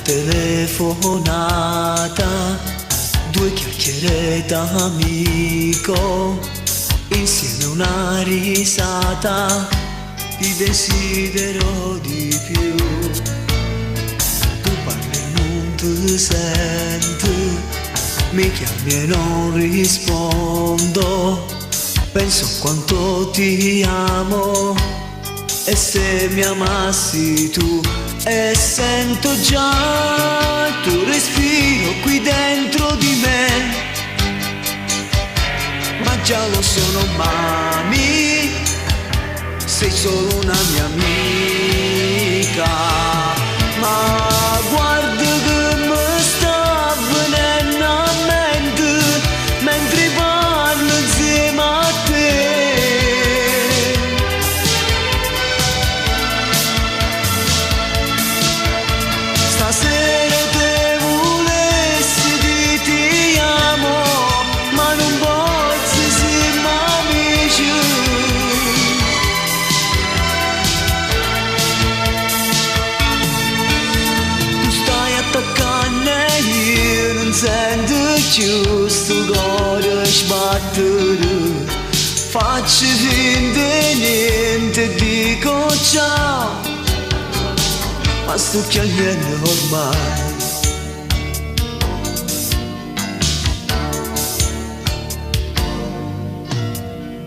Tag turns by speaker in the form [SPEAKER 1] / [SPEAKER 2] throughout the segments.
[SPEAKER 1] telefonata, due chiacchiere d'amico, insieme una risata, ti desidero di più. Tu parli e non ti senti, mi chiami e non rispondo, penso a quanto ti amo, e se mi amassi tu. E sento già il tuo respiro qui dentro di me, ma già lo sono, mami, sei solo una mia amica. Ma guarda che mi sta venendo a mente mentre parlo insieme a te. Stasera te volessi di ti amo, ma non posso essere amici. Tu stai attaccando e io non sento più sto cuore sbattere. Faccio finta di niente e dico ciao, ma sto piangendo ormai.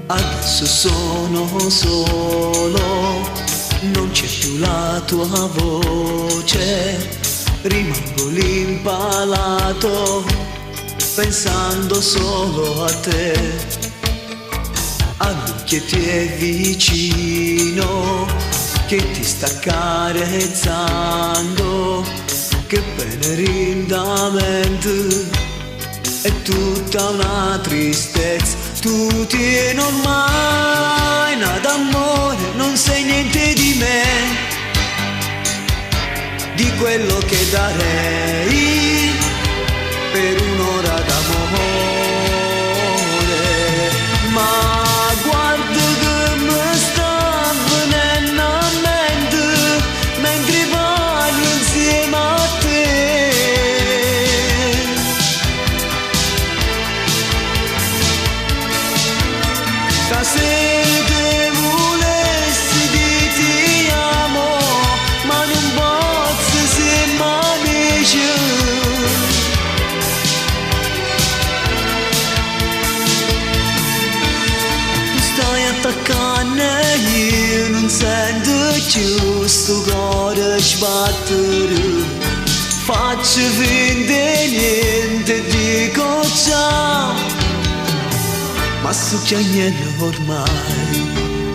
[SPEAKER 1] Adesso sono solo, non c'è più la tua voce, rimango lì impalato, pensando solo a te. A lui che ti è vicino, che ti sta carezzando, che bene rindamente, è tutta una tristezza. Tu tieni ormai nada amore, non sai niente di me, di quello che darei per un'ora d'amore. Ma guarda che mi sta venendo a mente mentre parlo insieme a te. Stasera te volessi di ti amo, ma non posso essere amici. Tu stai attaccando e io non sento più sto cuore sbattere. Faccio finta di niente e dico ciao, ma sto piangendo ormai.